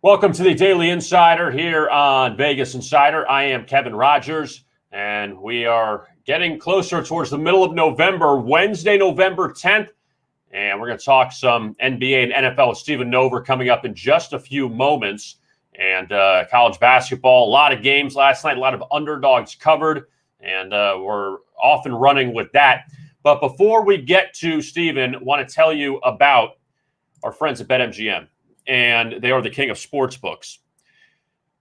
Welcome to the Daily Insider here on Vegas Insider. I am Kevin Rogers, and we are getting closer towards the middle of November, Wednesday, November 10th, and we're going to talk some NBA and NFL with Stephen Nover coming up in just a few moments. And college basketball, a lot of games last night, a lot of underdogs covered, and we're off and running with that. But before we get to Stephen, I want to tell you about our friends at BetMGM. And they are the king of sports books.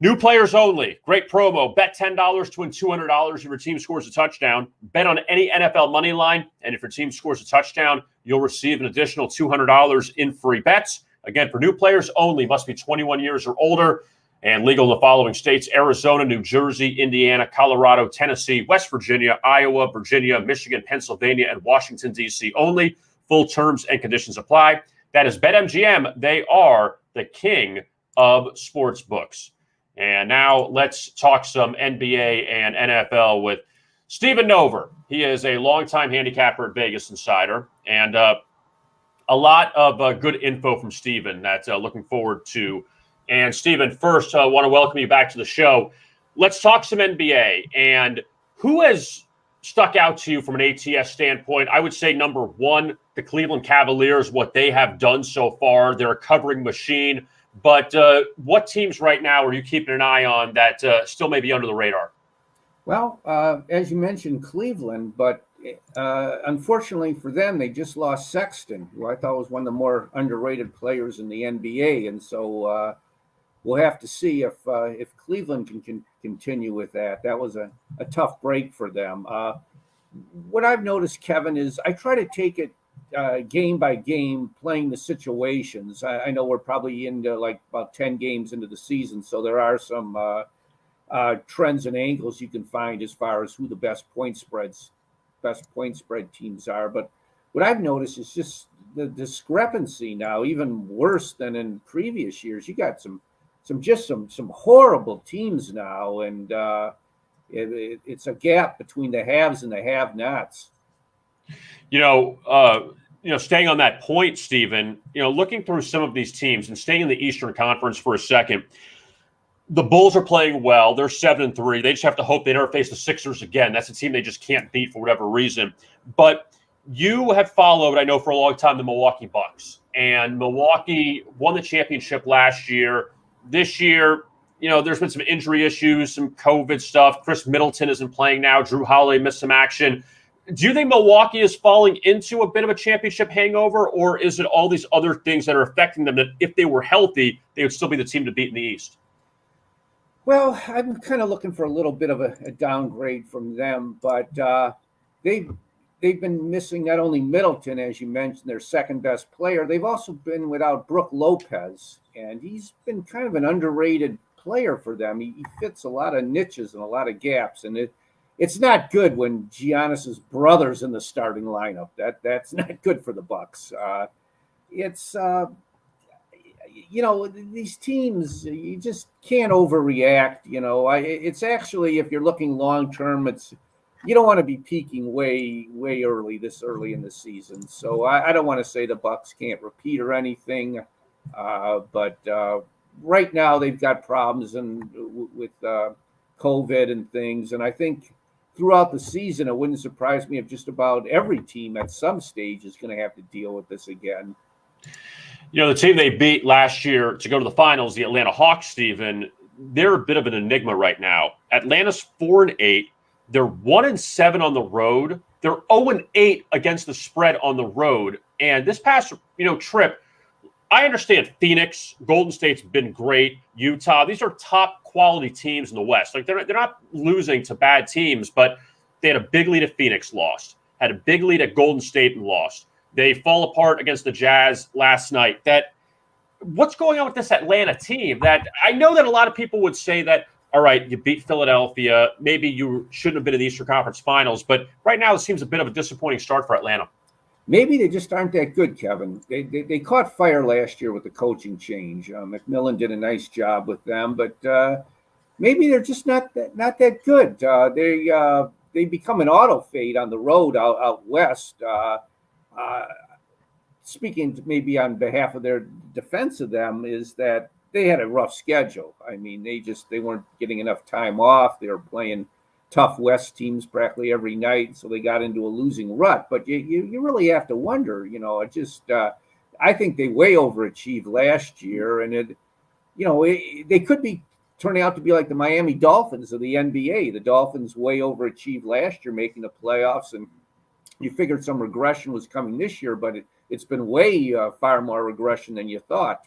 New players only. Great promo. Bet $10 to win $200 if your team scores a touchdown. Bet on any NFL money line. And if your team scores a touchdown, you'll receive an additional $200 in free bets. Again, for new players only, must be 21 years or older and legal in the following states: Arizona, New Jersey, Indiana, Colorado, Tennessee, West Virginia, Iowa, Virginia, Michigan, Pennsylvania, and Washington, D.C. only. Full terms and conditions apply. That is BetMGM. They are the king of sports books. And now let's talk some NBA and NFL with Stephen Nover. He is a longtime handicapper at Vegas Insider, and a lot of good info from Stephen that looking forward to. And Stephen, first, I want to welcome you back to the show. Let's talk some NBA. And who has stuck out to you from an ATS standpoint? I would say number one, the Cleveland Cavaliers, what they have done so far. They're a covering machine. But what teams right now are you keeping an eye on that still may be under the radar? Well, as you mentioned, Cleveland, but unfortunately for them, they just lost Sexton, who I thought was one of the more underrated players in the NBA. And so we'll have to see if Cleveland can continue with that. That was a tough break for them. What I've noticed, Kevin, is I try to take it game by game, playing the situations. I know we're probably into like about 10 games into the season, so there are some trends and angles you can find as far as who the best point spread teams are. But what I've noticed is just the discrepancy now, even worse than in previous years. You got some horrible teams now, and it's a gap between the haves and the have-nots. Staying on that point, Stephen, looking through some of these teams and staying in the Eastern Conference for a second, the Bulls are playing well. They're 7-3. They just have to hope they never face the Sixers again. That's a team they just can't beat for whatever reason. But you have followed, I know, for a long time, the Milwaukee Bucks. And Milwaukee won the championship last year. This year, there's been some injury issues, some COVID stuff. Chris Middleton isn't playing now. Drew Holiday missed some action. Do you think Milwaukee is falling into a bit of a championship hangover, or is it all these other things that are affecting them that if they were healthy, they would still be the team to beat in the East? Well, I'm kind of looking for a little bit of a downgrade from them, but they've been missing not only Middleton, as you mentioned, their second best player. They've also been without Brook Lopez, and he's been kind of an underrated player for them. He fits a lot of niches and a lot of gaps, and it's not good when Giannis's brother's in the starting lineup. That's not good for the Bucks. These teams, you just can't overreact. It's actually, if you're looking long term, you don't want to be peaking way this early in the season. So I don't want to say the Bucks can't repeat or anything, but right now they've got problems with COVID and things, and I think throughout the season, it wouldn't surprise me if just about every team at some stage is going to have to deal with this again. The team they beat last year to go to the finals, the Atlanta Hawks, Stephen, they're a bit of an enigma right now. Atlanta's 4-8. They're 1-7 on the road. They're 0-8 against the spread on the road. And this past, trip, I understand Phoenix, Golden State's been great, Utah. These are top quality teams in the West. Like they're not losing to bad teams, but they had a big lead at Phoenix, lost. Had a big lead at Golden State and lost. They fall apart against the Jazz last night. What's going on with this Atlanta team? That I know that a lot of people would say that, all right, you beat Philadelphia. Maybe you shouldn't have been in the Eastern Conference Finals, but right now it seems a bit of a disappointing start for Atlanta. Maybe they just aren't that good, Kevin. They caught fire last year with the coaching change. McMillan did a nice job with them, but maybe they're just not that good. They become an auto fade on the road out west. Speaking maybe on behalf of their defense of them, is that they had a rough schedule. I mean, they weren't getting enough time off. They were playing tough West teams practically every night, so they got into a losing rut. But you really have to wonder, I think they way overachieved last year, and they could be turning out to be like the Miami Dolphins of the NBA. The Dolphins way overachieved last year, making the playoffs, and you figured some regression was coming this year, but it's been way far more regression than you thought.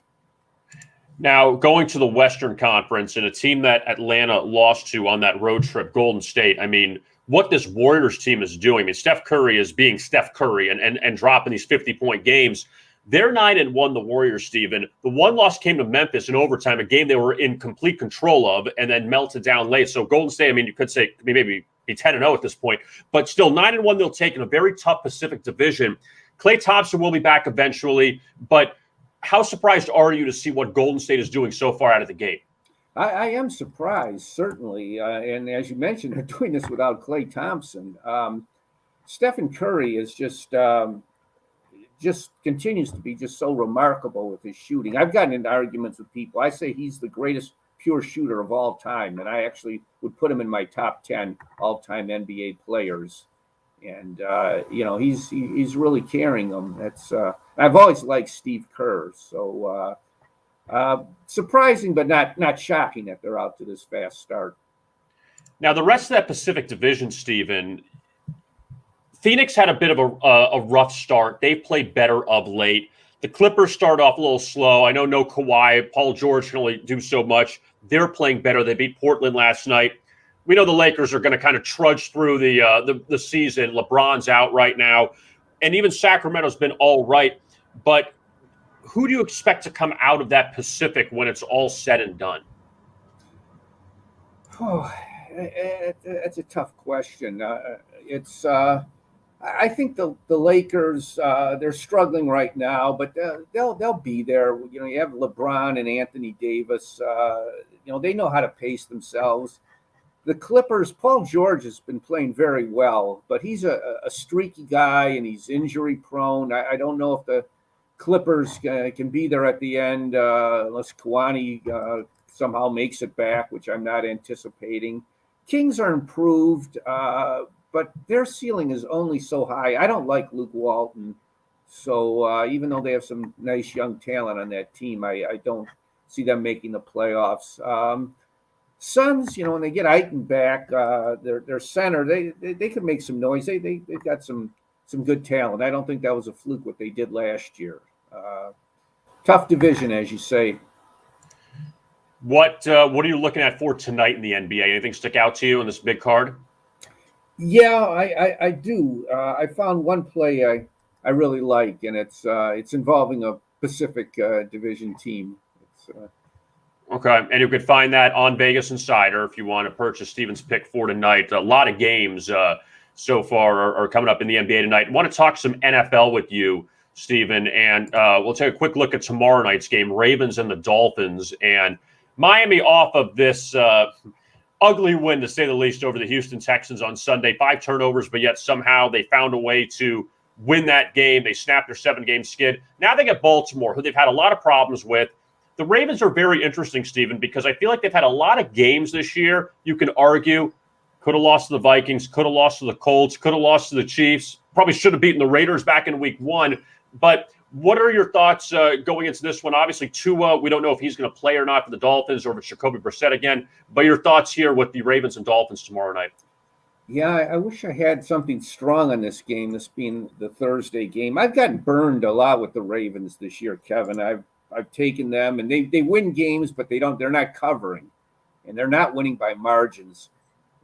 Now, going to the Western Conference and a team that Atlanta lost to on that road trip, Golden State, I mean, what this Warriors team is doing, I mean, Steph Curry is being Steph Curry and dropping these 50-point games. They're 9-1, the Warriors, Stephen. The one loss came to Memphis in overtime, a game they were in complete control of, and then melted down late. So Golden State, I mean, you could say maybe be 10-0 at this point, but still 9-1 they'll take in a very tough Pacific division. Klay Thompson will be back eventually, but how surprised are you to see what Golden State is doing so far out of the gate? I am surprised, certainly. And as you mentioned, they're doing this without Klay Thompson. Stephen Curry is just continues to be just so remarkable with his shooting. I've gotten into arguments with people. I say he's the greatest pure shooter of all time, and I actually would put him in my top 10 all-time NBA players. And he's really carrying them. That's I've always liked Steve Kerr, so surprising but not shocking that they're out to this fast start. Now the rest of that Pacific Division, Stephen, Phoenix had a bit of a rough start. They've played better of late. The Clippers start off a little slow. I know no Kawhi. Paul George can only do so much. They're playing better. They beat Portland last night. We know the Lakers are going to kind of trudge through the season. LeBron's out right now. And even Sacramento's been all right. But who do you expect to come out of that Pacific when it's all said and done? Oh, that's a tough question. I think the Lakers, they're struggling right now, but they'll be there. You have LeBron and Anthony Davis. They know how to pace themselves. The Clippers, Paul George has been playing very well, but he's a streaky guy and he's injury prone. I don't know if the Clippers can be there at the end unless Kawhi somehow makes it back, which I'm not anticipating. Kings are improved, but their ceiling is only so high. I don't like Luke Walton, so even though they have some nice young talent on that team, I don't see them making the playoffs. Suns, when they get Ayton back, their center, they could make some noise. They've got some good talent. I don't think that was a fluke what they did last year. Tough division, as you say. What are you looking at for tonight in the NBA? Anything stick out to you in this big card? Yeah, I do. I found one play I really like, and it's involving a Pacific Division team. Okay, and you could find that on Vegas Insider if you want to purchase Stephen's pick for tonight. A lot of games so far are coming up in the NBA tonight. I want to talk some NFL with you, Stephen, and we'll take a quick look at tomorrow night's game, Ravens and the Dolphins. And Miami off of this ugly win, to say the least, over the Houston Texans on Sunday. 5 turnovers, but yet somehow they found a way to win that game. They snapped their 7-game skid. Now they get Baltimore, who they've had a lot of problems with. The Ravens are very interesting, Stephen, because I feel like they've had a lot of games this year. You can argue, could have lost to the Vikings, could have lost to the Colts, could have lost to the Chiefs, probably should have beaten the Raiders back in week 1. But what are your thoughts going into this one? Obviously, Tua, we don't know if he's going to play or not for the Dolphins or if it's Jacoby Brissett again. But your thoughts here with the Ravens and Dolphins tomorrow night? Yeah, I wish I had something strong on this game, this being the Thursday game. I've gotten burned a lot with the Ravens this year, Kevin. I've taken them, and they win games, but they're not covering, and they're not winning by margins.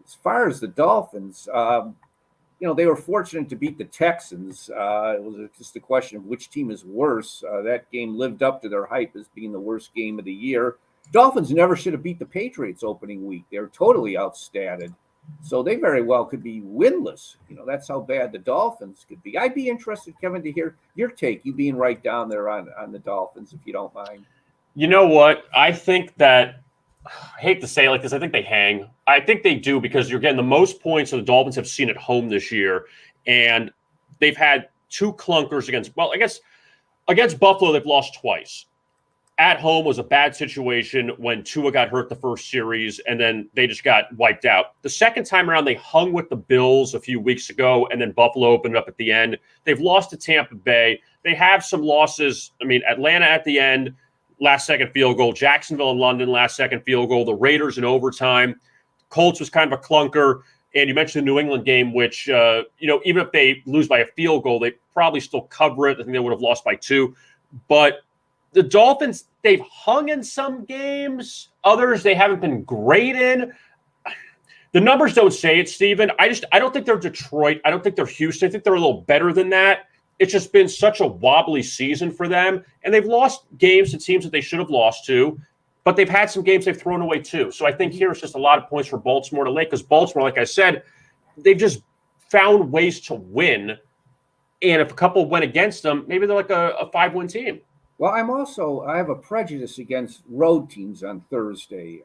As far as the Dolphins, they were fortunate to beat the Texans. It was just a question of which team is worse. That game lived up to their hype as being the worst game of the year. Dolphins never should have beat the Patriots opening week. They were totally outstatted. So they very well could be winless. That's how bad the Dolphins could be. I'd be interested, Kevin, to hear your take, you being right down there on the Dolphins, if you don't mind. You know what? I think that, I hate to say it like this, I think they hang. I think they do because you're getting the most points that the Dolphins have seen at home this year. And they've had 2 clunkers against Buffalo, they've lost twice. at home was a bad situation when Tua got hurt the first series, and then they just got wiped out. The second time around, they hung with the Bills a few weeks ago, and then Buffalo opened up at the end. They've lost to Tampa Bay. They have some losses. I mean, Atlanta at the end, last-second field goal. Jacksonville and London, last-second field goal. The Raiders in overtime. Colts was kind of a clunker. And you mentioned the New England game, which, even if they lose by a field goal, they probably still cover it. I think they would have lost by 2. But the Dolphins, they've hung in some games. Others they haven't been great in. The numbers don't say it, Stephen. I don't think they're Detroit. I don't think they're Houston. I think they're a little better than that. It's just been such a wobbly season for them. And they've lost games to teams that they should have lost to. But they've had some games they've thrown away too. So I think here it's just a lot of points for Baltimore to lay, because Baltimore, like I said, they've just found ways to win. And if a couple went against them, maybe they're like a 5-win team. Well, I have a prejudice against road teams on Thursday,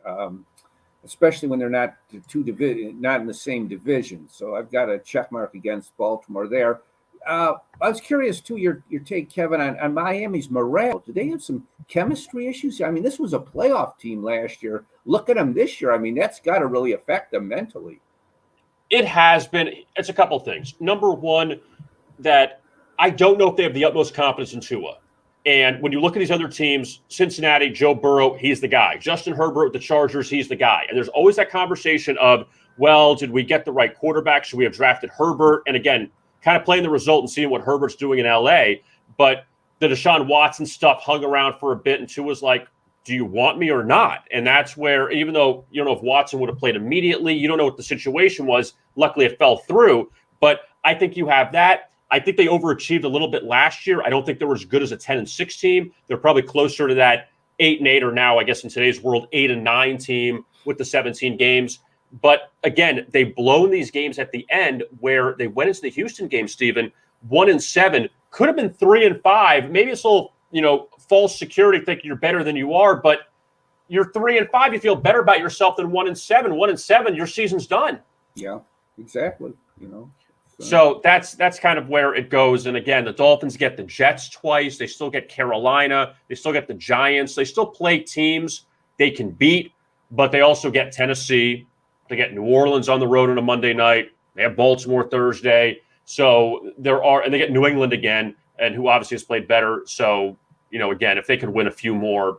especially when they're not not in the same division. So I've got a check mark against Baltimore there. I was curious too, your take, Kevin, on Miami's morale. Do they have some chemistry issues? I mean, this was a playoff team last year. Look at them this year. I mean, that's got to really affect them mentally. It has been. It's a couple things. Number one, that I don't know if they have the utmost confidence in Tua. And when you look at these other teams, Cincinnati, Joe Burrow, he's the guy. Justin Herbert with the Chargers, he's the guy. And there's always that conversation of, well, did we get the right quarterback? Should we have drafted Herbert? And again, kind of playing the result and seeing what Herbert's doing in L.A. But the Deshaun Watson stuff hung around for a bit, and Tua's like, do you want me or not? And that's where, even though you don't know if Watson would have played immediately, you don't know what the situation was. Luckily, it fell through. But I think you have that. I think they overachieved a little bit last year. I don't think they were as good as a 10-6 team. They're probably closer to that 8-8, or now, I guess in today's world, 8-9 team with the 17 games. But again, they've blown these games at the end where they went into the Houston game, Stephen, 1-7, could have been 3-5. Maybe it's a little, false security thinking you're better than you are, but you're 3-5. You feel better about yourself than 1-7. 1-7, your season's done. Yeah, exactly. So that's kind of where it goes. And again, the Dolphins get the Jets twice. They still get Carolina. They still get the Giants. They still play teams they can beat, but they also get Tennessee. They get New Orleans on the road on a Monday night. They have Baltimore Thursday. So and they get New England again, and who obviously has played better. So, again, if they could win a few more,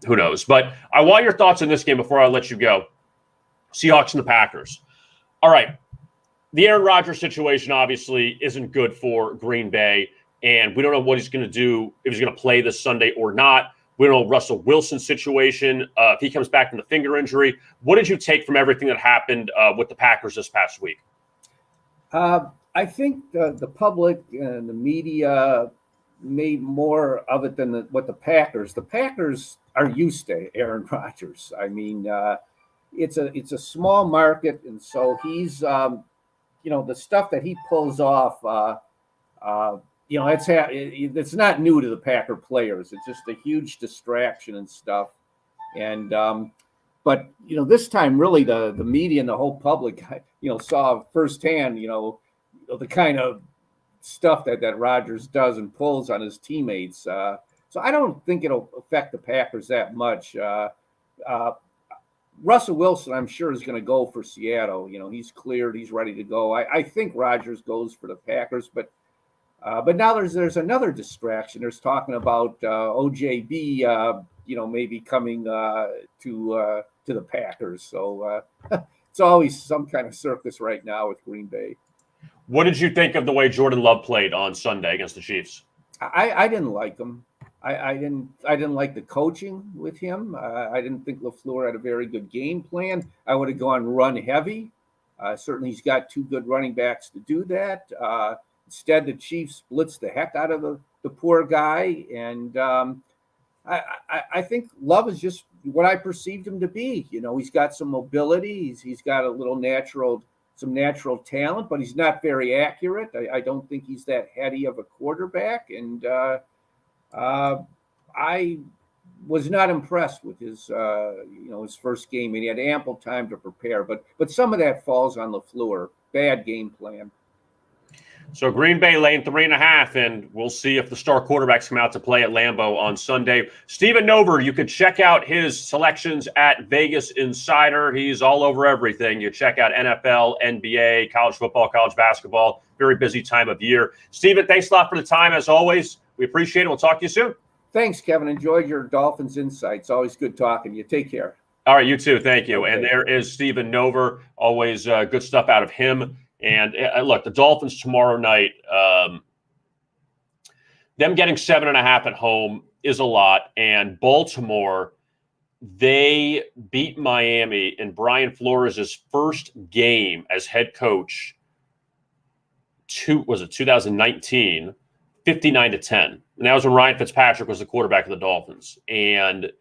who knows? But I want your thoughts on this game before I let you go. Seahawks and the Packers. All right. The Aaron Rodgers situation obviously isn't good for Green Bay, and we don't know what he's going to do, if he's going to play this Sunday or not. We don't know Russell Wilson's situation, if he comes back from the finger injury. What did you take from everything that happened with the Packers this past week? I think the public and the media made more of it than what the Packers. The Packers are used to Aaron Rodgers. I mean, it's a small market, and so he's the stuff that he pulls off, it's not new to the Packer players. It's just a huge distraction and stuff. And, but this time really the media and the whole public, saw firsthand, the kind of stuff that Rodgers does and pulls on his teammates. So I don't think it'll affect the Packers that much. Russell Wilson, I'm sure, is going to go for Seattle. He's cleared. He's ready to go. I think Rodgers goes for the Packers, but now there's another distraction. There's talking about OJB, maybe coming to the Packers. So it's always some kind of circus right now with Green Bay. What did you think of the way Jordan Love played on Sunday against the Chiefs? I didn't like him. I didn't like the coaching with him. I didn't think LaFleur had a very good game plan. I would have gone run heavy. Certainly he's got two good running backs to do that. Instead, the Chiefs blitzed the heck out of the poor guy. And I think Love is just what I perceived him to be. He's got some mobility. He's got some natural talent, but he's not very accurate. I don't think he's that heady of a quarterback. And I was not impressed with his first game, and he had ample time to prepare. But some of that falls on LaFleur. Bad game plan. So Green Bay laying 3.5, and we'll see if the star quarterbacks come out to play at Lambeau on Sunday. Stephen Nover, you could check out his selections at Vegas Insider. He's all over everything. You check out NFL, NBA, college football, college basketball. Very busy time of year. Stephen, thanks a lot for the time, as always. We appreciate it. We'll talk to you soon. Thanks, Kevin. Enjoyed your Dolphins insights. Always good talking to you. Take care. All right, you too. Thank you. Okay. And there is Stephen Nover. Always good stuff out of him. And look, the Dolphins tomorrow night, them getting 7.5 at home is a lot. And Baltimore, they beat Miami in Brian Flores' first game as head coach. 2019, 59-10. And that was when Ryan Fitzpatrick was the quarterback of the Dolphins. And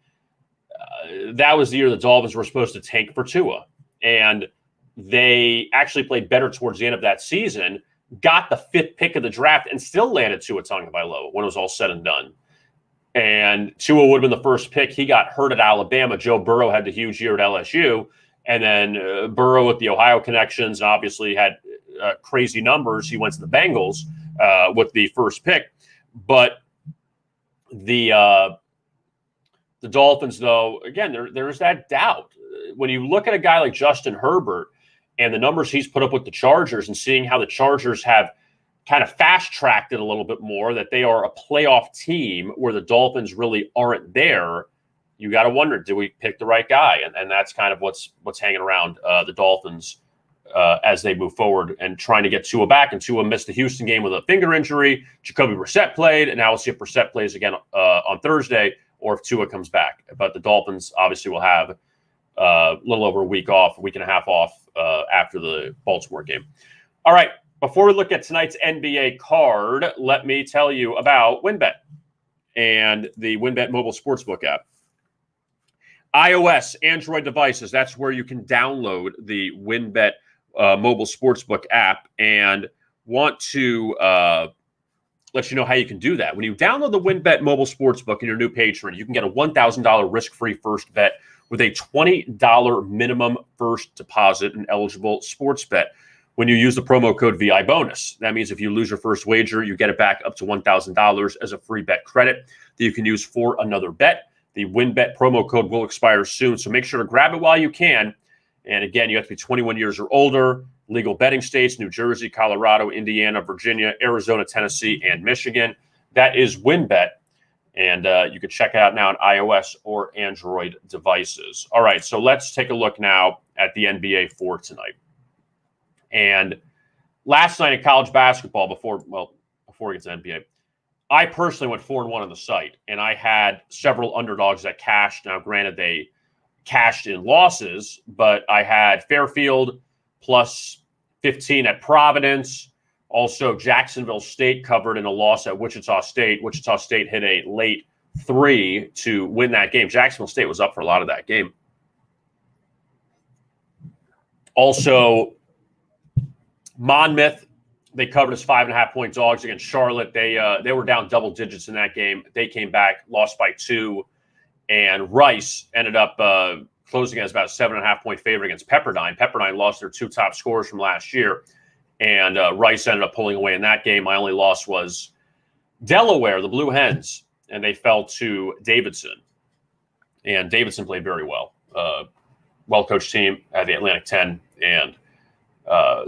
that was the year the Dolphins were supposed to tank for Tua. And they actually played better towards the end of that season, got the 5th pick of the draft, and still landed Tua Tagovailoa when it was all said and done. And Tua would have been the first pick. He got hurt at Alabama. Joe Burrow had the huge year at LSU. And then Burrow with the Ohio connections obviously had crazy numbers. He went to the Bengals with the first pick. But the Dolphins, though, again, there's that doubt. When you look at a guy like Justin Herbert and the numbers he's put up with the Chargers and seeing how the Chargers have kind of fast-tracked it a little bit more, that they are a playoff team where the Dolphins really aren't there, you got to wonder, did we pick the right guy? And that's kind of what's hanging around the Dolphins as they move forward and trying to get Tua back. And Tua missed the Houston game with a finger injury. Jacoby Brissett played, and now we'll see if Brissett plays again on Thursday or if Tua comes back. But the Dolphins obviously will have a little over a week off, a week and a half off after the Baltimore game. All right, before we look at tonight's NBA card, let me tell you about WinBet and the WinBet mobile sportsbook app. iOS, Android devices, that's where you can download the WinBet mobile sportsbook app, and want to let you know how you can do that. When you download the WinBet mobile sportsbook and you're a new patron, you can get a $1,000 risk-free first bet with a $20 minimum first deposit and eligible sports bet when you use the promo code VI bonus. That means if you lose your first wager, you get it back up to $1,000 as a free bet credit that you can use for another bet. The WinBet promo code will expire soon, so make sure to grab it while you can. And again, you have to be 21 years or older, legal betting states, New Jersey, Colorado, Indiana, Virginia, Arizona, Tennessee, and Michigan. That is WinBet. And you can check it out now on iOS or Android devices. All right, so let's take a look now at the NBA for tonight. And last night in college basketball, before we get to NBA, I personally went 4-1 on the site, and I had several underdogs that cashed. Now, granted, they cashed in losses, but I had Fairfield plus 15 at Providence. Also, Jacksonville State covered in a loss at Wichita State. Wichita State hit a late 3 to win that game. Jacksonville State was up for a lot of that game. Also, Monmouth, they covered as 5.5-point dogs against Charlotte. They were down double digits in that game. They came back, lost by 2. And Rice ended up closing as about a 7.5-point favorite against Pepperdine. Pepperdine lost their 2 top scorers from last year. And Rice ended up pulling away in that game. My only loss was Delaware, the Blue Hens, and they fell to Davidson. And Davidson played very well. Well-coached team at the Atlantic 10. And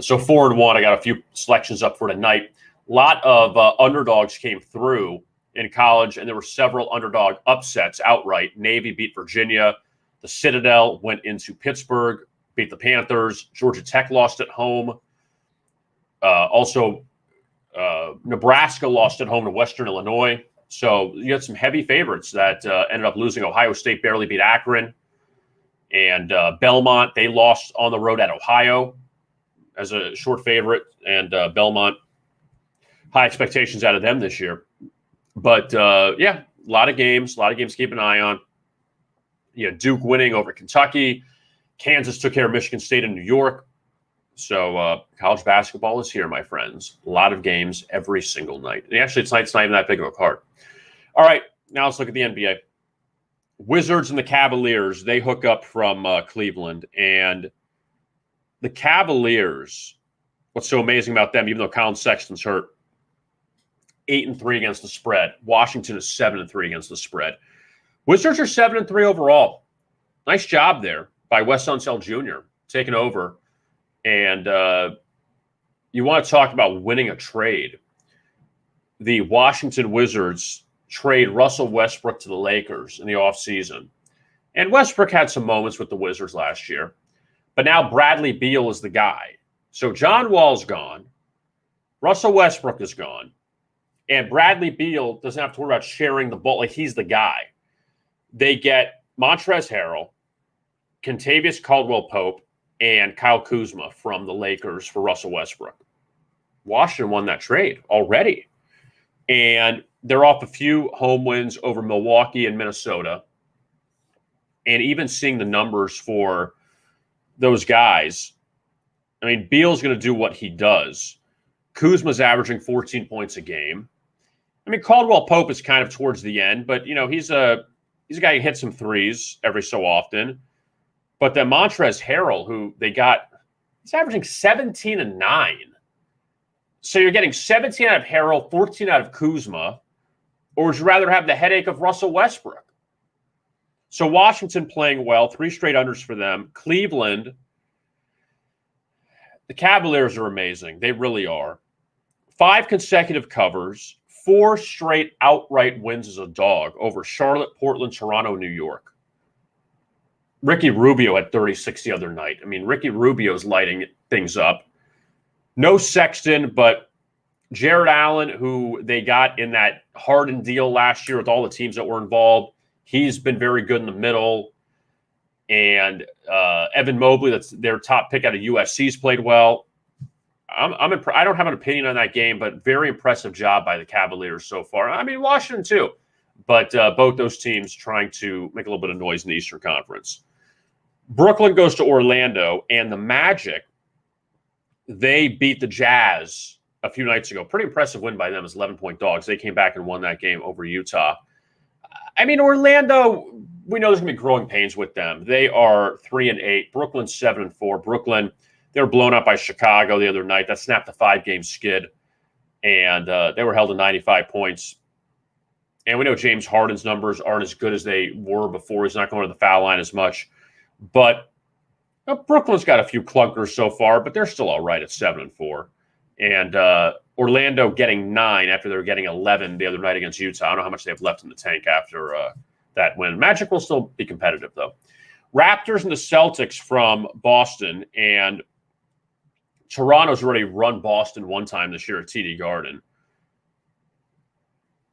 so 4-1, I got a few selections up for tonight. A lot of underdogs came through in college, and there were several underdog upsets outright. Navy beat Virginia. The Citadel went into Pittsburgh, beat the Panthers. Georgia Tech lost at home. Also, Nebraska lost at home to Western Illinois. So you had some heavy favorites that ended up losing. Ohio State barely beat Akron. And Belmont, they lost on the road at Ohio as a short favorite. And Belmont, high expectations out of them this year. But, yeah, a lot of games to keep an eye on. Duke winning over Kentucky. Kansas took care of Michigan State and New York. So college basketball is here, my friends. A lot of games every single night. And actually, tonight's not even that big of a card. All right, now let's look at the NBA. Wizards and the Cavaliers, they hook up from Cleveland. And the Cavaliers, what's so amazing about them, even though Colin Sexton's hurt, 8-3 against the spread. Washington is 7-3 against the spread. Wizards are 7-3 overall. Nice job there by Wes Unseld Jr. taking over. And you want to talk about winning a trade. The Washington Wizards trade Russell Westbrook to the Lakers in the offseason. And Westbrook had some moments with the Wizards last year. But now Bradley Beal is the guy. So John Wall's gone. Russell Westbrook is gone. And Bradley Beal doesn't have to worry about sharing the ball. Like, he's the guy. They get Montrezl Harrell, Kentavious Caldwell-Pope, and Kyle Kuzma from the Lakers for Russell Westbrook. Washington won that trade already. And they're off a few home wins over Milwaukee and Minnesota. And even seeing the numbers for those guys, I mean, Beal's going to do what he does. Kuzma's averaging 14 points a game. I mean, Caldwell-Pope is kind of towards the end, but, you know, he's a guy who hits some threes every so often. But then Montrezl Harrell, who they got, he's averaging 17 and 9. So you're getting 17 out of Harrell, 14 out of Kuzma, or would you rather have the headache of Russell Westbrook? So Washington playing well, 3 straight unders for them. Cleveland, the Cavaliers are amazing. They really are. 5 consecutive covers, 4 straight outright wins as a dog over Charlotte, Portland, Toronto, New York. Ricky Rubio had 36 the other night. I mean, Ricky Rubio's lighting things up. No Sexton, but Jared Allen, who they got in that Harden deal last year with all the teams that were involved, he's been very good in the middle. And Evan Mobley, that's their top pick out of USC's played well. I don't have an opinion on that game, but very impressive job by the Cavaliers so far. I mean, Washington too. But both those teams trying to make a little bit of noise in the Eastern Conference. Brooklyn goes to Orlando, and the Magic, they beat the Jazz a few nights ago. Pretty impressive win by them as 11-point dogs. They came back and won that game over Utah. I mean, Orlando, we know there's going to be growing pains with them. They are 3-8. Brooklyn's 7-4. Brooklyn, they were blown up by Chicago the other night. That snapped the 5-game skid, and they were held to 95 points. And we know James Harden's numbers aren't as good as they were before. He's not going to the foul line as much. But Brooklyn's got a few clunkers so far, but they're still all right at 7-4. And Orlando getting 9 after they were getting 11 the other night against Utah. I don't know how much they have left in the tank after that win. Magic will still be competitive, though. Raptors and the Celtics from Boston. And Toronto's already run Boston one time this year at TD Garden.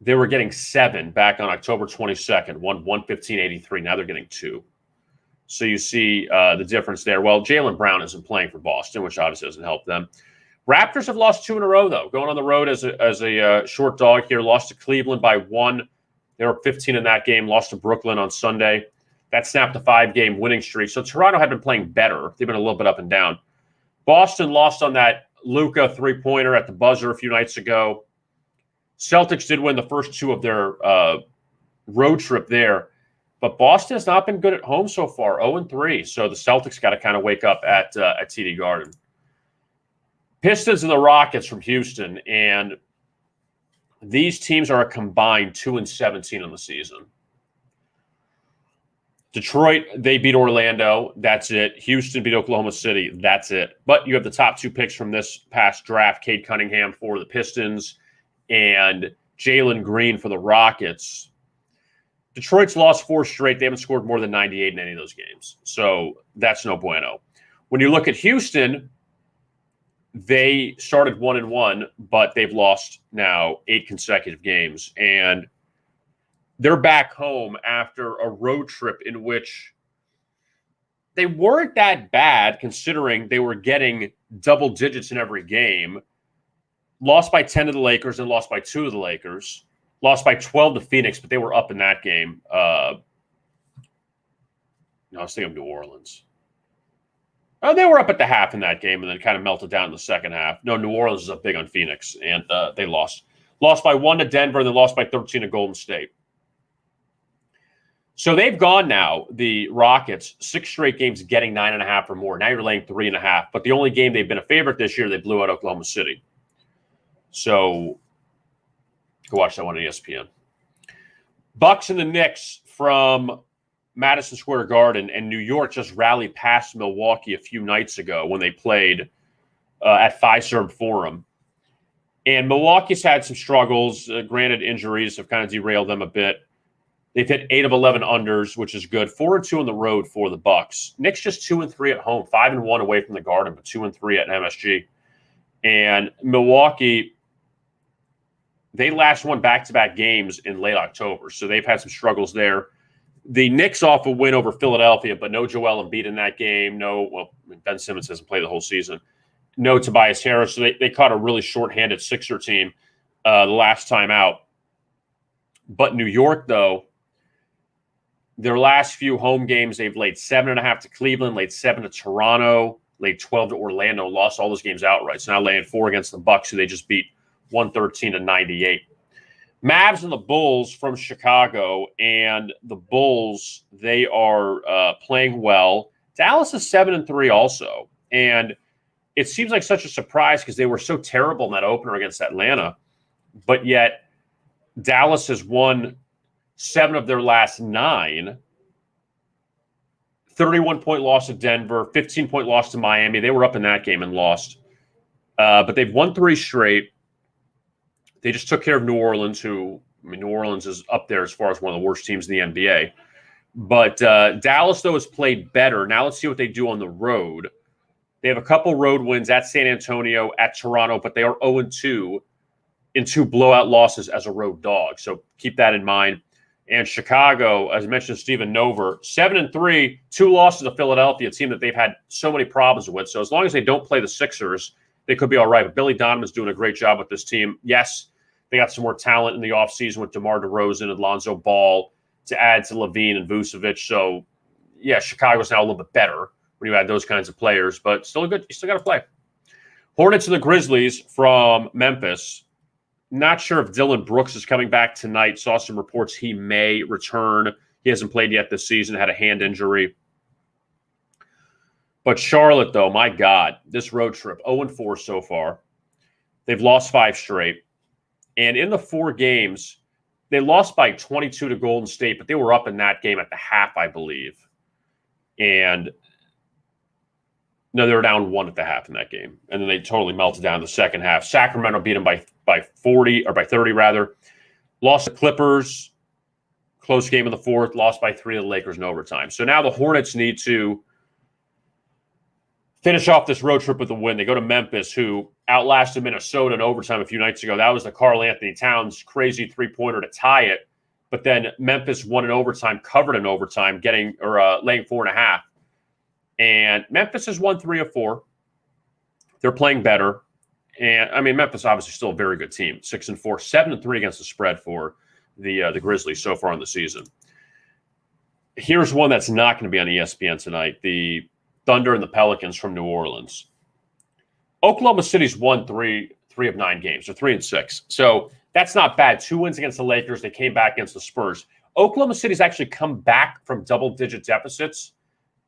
They were getting 7 back on October 22nd, won 115-83. Now they're getting 2. So you see the difference there. Well, Jaylen Brown isn't playing for Boston, which obviously doesn't help them. Raptors have lost 2 in a row, though. Going on the road as a short dog here. Lost to Cleveland by 1. They were 15 in that game. Lost to Brooklyn on Sunday. That snapped a 5-game winning streak. So Toronto had been playing better. They've been a little bit up and down. Boston lost on that Luka three-pointer at the buzzer a few nights ago. Celtics did win the first 2 of their road trip there. But Boston has not been good at home so far, 0-3. So the Celtics got to kind of wake up at TD Garden. Pistons and the Rockets from Houston, and these teams are a combined 2-17 on the season. Detroit, they beat Orlando. That's it. Houston beat Oklahoma City. That's it. But you have the top 2 picks from this past draft, Cade Cunningham for the Pistons and Jalen Green for the Rockets. Detroit's lost 4 straight. They haven't scored more than 98 in any of those games. So that's no bueno. When you look at Houston, they started 1-1, but they've lost now 8 consecutive games. And they're back home after a road trip in which they weren't that bad considering they were getting double digits in every game. Lost by 10 to the Lakers and lost by 2 to the Lakers. Lost by 12 to Phoenix, but they were up in that game. No, I was thinking of New Orleans. Oh, they were up at the half in that game and then kind of melted down in the second half. No, New Orleans is up big on Phoenix, and they lost. Lost by 1 to Denver, and then lost by 13 to Golden State. So they've gone now, the Rockets, 6 straight games getting 9.5 or more. Now you're laying 3.5. But the only game they've been a favorite this year, they blew out Oklahoma City. So go watch that one on ESPN. Bucks and the Knicks from Madison Square Garden, and New York just rallied past Milwaukee a few nights ago when they played at Fiserv Forum. And Milwaukee's had some struggles. Granted, injuries have kind of derailed them a bit. They've hit 8 of 11 unders, which is good. 4-2 on the road for the Bucks. Knicks just 2-3 at home, 5-1 away from the Garden, but 2-3 at MSG. And Milwaukee, they last won back-to-back games in late October, so they've had some struggles there. The Knicks off a win over Philadelphia, but no Joel Embiid in that game. Ben Simmons hasn't played the whole season. No Tobias Harris, so they caught a really short-handed Sixer team the last time out. But New York, though, their last few home games, they've laid 7.5 to Cleveland, laid 7 to Toronto, laid 12 to Orlando, lost all those games outright. So now laying 4 against the Bucks, who they just beat 113-98. Mavs and the Bulls from Chicago, and the Bulls, they are playing well. Dallas is 7-3 also, and it seems like such a surprise because they were so terrible in that opener against Atlanta, but yet Dallas has won 7 of their last 9. 31-point loss to Denver, 15-point loss to Miami. They were up in that game and lost. But they've won 3 straight. They just took care of New Orleans, New Orleans is up there as far as one of the worst teams in the NBA. But Dallas, though, has played better. Now let's see what they do on the road. They have a couple road wins at San Antonio, at Toronto, but they are 0-2 in 2 blowout losses as a road dog. So keep that in mind. And Chicago, as I mentioned, Stephen Nover, 7-3, 2 losses to Philadelphia, a team that they've had so many problems with. So as long as they don't play the Sixers, they could be all right. But Billy Donovan's doing a great job with this team. Yes, they got some more talent in the offseason with DeMar DeRozan and Lonzo Ball to add to Levine and Vucevic. So, yeah, Chicago's now a little bit better when you add those kinds of players. But still good. You still got to play. Hornets and the Grizzlies from Memphis. Not sure if Dylan Brooks is coming back tonight. Saw some reports he may return. He hasn't played yet this season, had a hand injury. But Charlotte, though, my God, this road trip, 0-4 so far. They've lost 5 straight. And in the 4 games, they lost by 22 to Golden State, but they were up in that game at the half, I believe. And no, they were down 1 at the half in that game. And then they totally melted down in the second half. Sacramento beat them by 40, or by 30 rather. Lost the Clippers, close game in the 4th, lost by 3 to the Lakers in overtime. So now the Hornets need to finish off this road trip with a win. They go to Memphis, who outlasted Minnesota in overtime a few nights ago. That was the Karl Anthony Towns crazy 3-pointer to tie it. But then Memphis won in overtime, covered in overtime, laying 4.5. And Memphis has won 3 of 4. They're playing better. And, I mean, Memphis obviously still a very good team. 6-4, 7-3 against the spread for the Grizzlies so far in the season. Here's one that's not going to be on ESPN tonight. The Thunder and the Pelicans from New Orleans. Oklahoma City's won 3 of 9 games. They're 3-6. So that's not bad. 2 wins against the Lakers. They came back against the Spurs. Oklahoma City's actually come back from double-digit deficits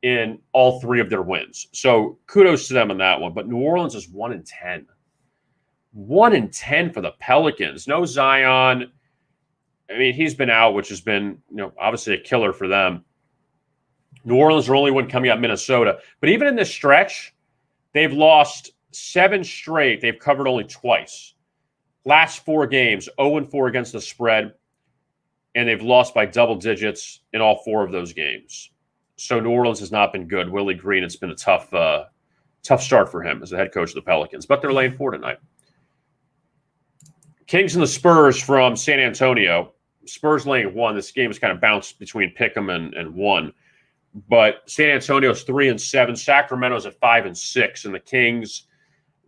in all 3 of their wins. So kudos to them on that one. But New Orleans is 1-10. 1-10 for the Pelicans. No Zion. I mean, he's been out, which has been, obviously a killer for them. New Orleans are only one coming out Minnesota. But even in this stretch, they've lost 7 straight. They've covered only twice. Last 4 games, 0-4 against the spread, and they've lost by double digits in all 4 of those games. So New Orleans has not been good. Willie Green, it's been a tough start for him as the head coach of the Pelicans. But they're laying 4 tonight. Kings and the Spurs from San Antonio. Spurs laying 1. This game has kind of bounced between Pick'em and 1. But San Antonio's 3-7. Sacramento's at 5-6. And the Kings,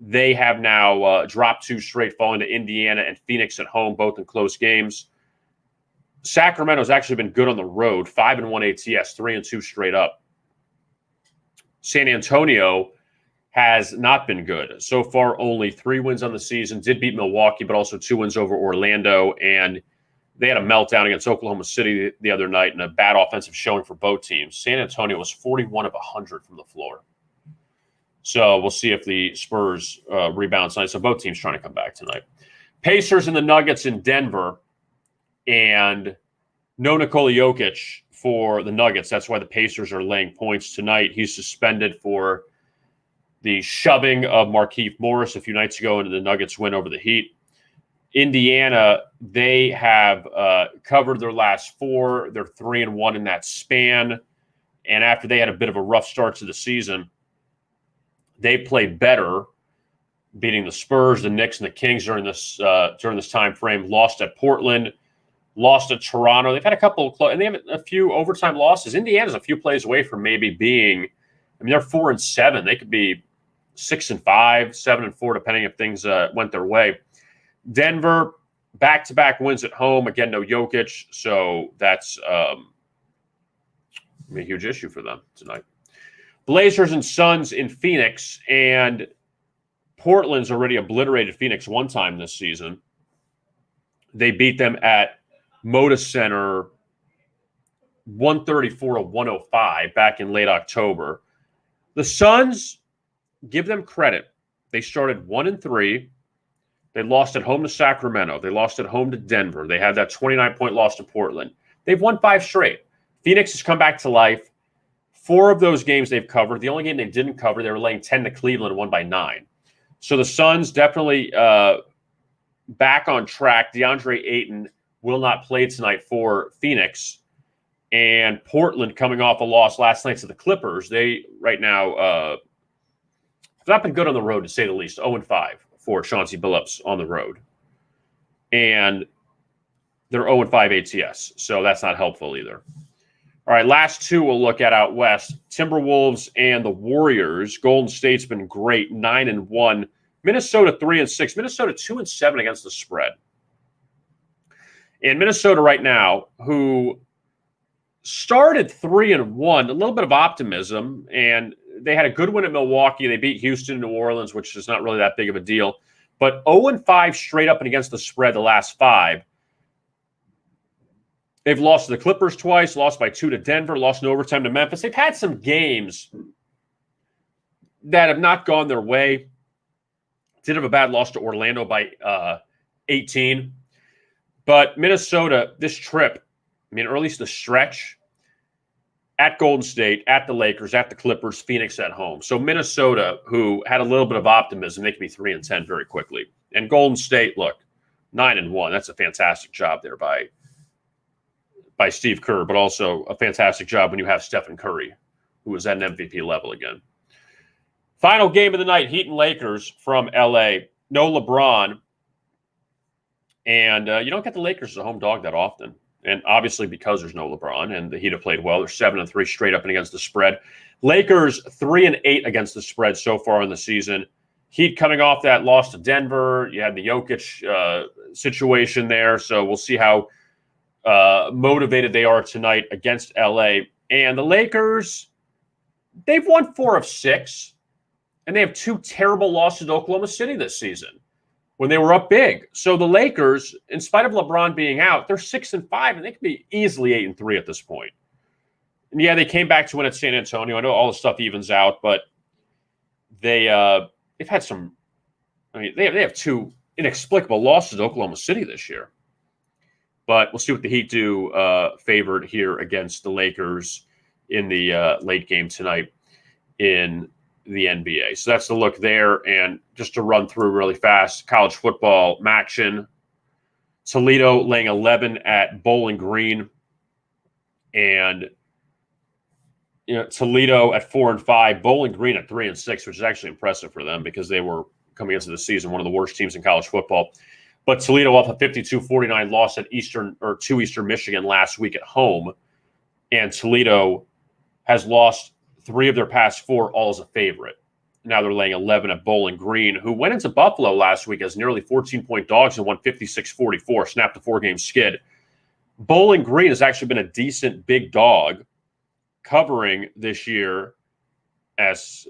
they have now dropped 2 straight, falling to Indiana and Phoenix at home, both in close games. Sacramento's actually been good on the road, 5-1 ATS, 3-2 straight up. San Antonio has not been good. So far, only 3 wins on the season. Did beat Milwaukee, but also 2 wins over Orlando. And they had a meltdown against Oklahoma City the other night and a bad offensive showing for both teams. San Antonio was 41 of 100 from the floor. So we'll see if the Spurs rebound tonight. So both teams trying to come back tonight. Pacers and the Nuggets in Denver, and no Nikola Jokic for the Nuggets. That's why the Pacers are laying points tonight. He's suspended for the shoving of Markieff Morris a few nights ago into the Nuggets win over the Heat. Indiana, they have covered their last 4. They're 3-1 in that span. And after they had a bit of a rough start to the season, they played better, beating the Spurs, the Knicks, and the Kings during this time frame. Lost at Portland, lost at Toronto. They've had a couple and they have a few overtime losses. Indiana's a few plays away from maybe being. I mean, they're 4-7. They could be 6-5, 7-4, depending if things went their way. Denver, back-to-back wins at home. Again, no Jokic, so that's a huge issue for them tonight. Blazers and Suns in Phoenix, and Portland's already obliterated Phoenix one time this season. They beat them at Moda Center 134-105 back in late October. The Suns, give them credit. They started 1-3. They lost at home to Sacramento. They lost at home to Denver. They had that 29-point loss to Portland. They've won 5 straight. Phoenix has come back to life. 4 of those games they've covered. The only game they didn't cover, they were laying 10 to Cleveland and won by 9. So the Suns definitely back on track. DeAndre Ayton will not play tonight for Phoenix. And Portland coming off a loss last night to the Clippers. They right now have not been good on the road, to say the least. 0-5 for Chauncey Billups on the road. And they're 0-5 ATS. So that's not helpful either. All right, last 2 we'll look at out west. Timberwolves and the Warriors. Golden State's been great, 9-1. Minnesota 3-6. Minnesota 2-7 against the spread. And Minnesota right now, who started 3-1, a little bit of optimism, and they had a good win at Milwaukee. They beat Houston and New Orleans, which is not really that big of a deal. But 0-5 straight up and against the spread the last 5. They've lost to the Clippers twice, lost by 2 to Denver, lost in overtime to Memphis. They've had some games that have not gone their way. Did have a bad loss to Orlando by 18. But Minnesota, this trip, I mean, or at least the stretch, at Golden State, at the Lakers, at the Clippers, Phoenix at home. So Minnesota, who had a little bit of optimism, they can be 3-10 very quickly. And Golden State, look, 9-1. That's a fantastic job there by Steve Kerr, but also a fantastic job when you have Stephen Curry, who is at an MVP level again. Final game of the night, Heat and Lakers from L.A. No LeBron. And you don't get the Lakers as a home dog that often. And obviously because there's no LeBron and the Heat have played well, they're 7-3 straight up and against the spread. Lakers 3-8 against the spread so far in the season. Heat coming off that loss to Denver. You had the Jokic situation there. So we'll see how motivated they are tonight against LA. And the Lakers, they've won 4 of 6, and they have 2 terrible losses to Oklahoma City this season when they were up big. So the Lakers, in spite of LeBron being out, they're 6-5, and they could be easily 8-3 at this point. And yeah, they came back to win at San Antonio. I know all the stuff evens out, but they've had some. I mean, they have 2 inexplicable losses to Oklahoma City this year. But we'll see what the Heat do favored here against the Lakers in the late game tonight in the NBA. So that's the look there. And just to run through really fast, college football, Maction. Toledo laying 11 at Bowling Green. And Toledo at 4-5, Bowling Green at 3-6, which is actually impressive for them because they were coming into the season one of the worst teams in college football. But Toledo off a 52-49 loss at to Eastern Michigan last week at home. And Toledo has lost 3 of their past 4, all as a favorite. Now they're laying 11 at Bowling Green, who went into Buffalo last week as nearly 14-point dogs and won 56-44, snapped a 4-game skid. Bowling Green has actually been a decent big dog covering this year as,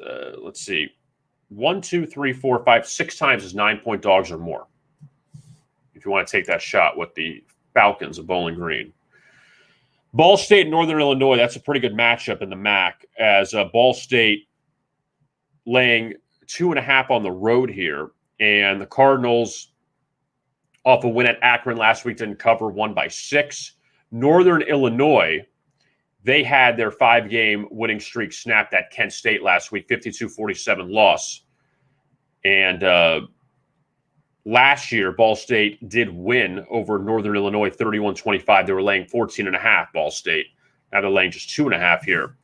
1, 2, 3, 4, 5, 6 times as 9-point dogs or more. If you want to take that shot with the Falcons of Bowling Green. Ball State, Northern Illinois, that's a pretty good matchup in the MAC, as Ball State laying 2.5 on the road here. And the Cardinals, off a win at Akron last week, didn't cover, won by 6. Northern Illinois, they had their 5-game winning streak snapped at Kent State last week, 52-47 loss. And last year, Ball State did win over Northern Illinois 31-25. They were laying 14.5, Ball State. Now they're laying just 2.5 here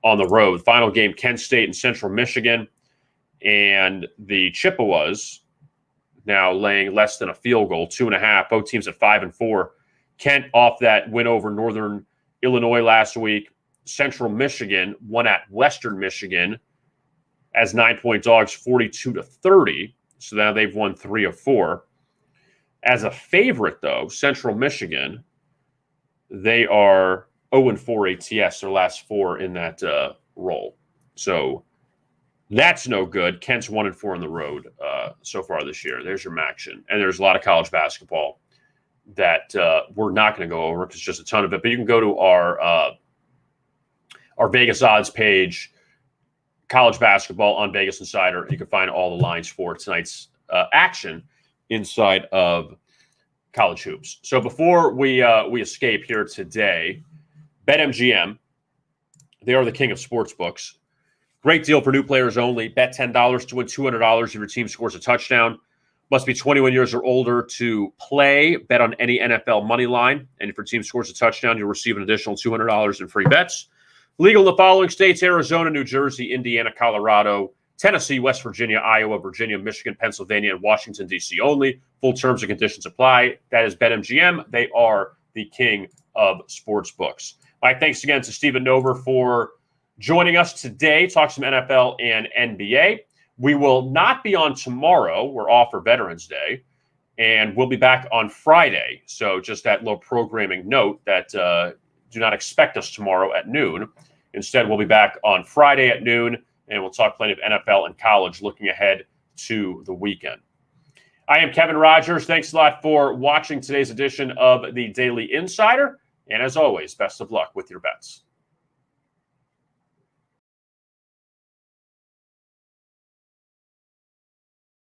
on the road. Final game, Kent State and Central Michigan. And the Chippewas now laying less than a field goal, 2.5. Both teams at 5-4. Kent off that win over Northern Illinois last week. Central Michigan won at Western Michigan as 9-point dogs, 42-30. So now they've won 3 of 4. As a favorite, though, Central Michigan, they are 0-4 ATS, their last 4 in that role. So that's no good. Kent's 1-4 on the road so far this year. There's your action. And there's a lot of college basketball that we're not going to go over because it's just a ton of it. But you can go to our Vegas odds page, college basketball on Vegas Insider. You can find all the lines for tonight's action inside of college hoops. So before we escape here today, BetMGM, they are the king of sports books. Great deal for new players only. Bet $10 to win $200 if your team scores a touchdown. Must be 21 years or older to play. Bet on any NFL money line. And if your team scores a touchdown, you'll receive an additional $200 in free bets. Legal in the following states: Arizona, New Jersey, Indiana, Colorado, Tennessee, West Virginia, Iowa, Virginia, Michigan, Pennsylvania, and Washington, D.C. only. Full terms and conditions apply. That is BetMGM. They are the king of sports books. My thanks again to Stephen Nover for joining us today. Talk some NFL and NBA. We will not be on tomorrow. We're off for Veterans Day. And we'll be back on Friday. So just that little programming note that do not expect us tomorrow at noon. Instead, we'll be back on Friday at noon, and we'll talk plenty of NFL and college looking ahead to the weekend. I am Kevin Rogers. Thanks a lot for watching today's edition of the Daily Insider. And as always, best of luck with your bets.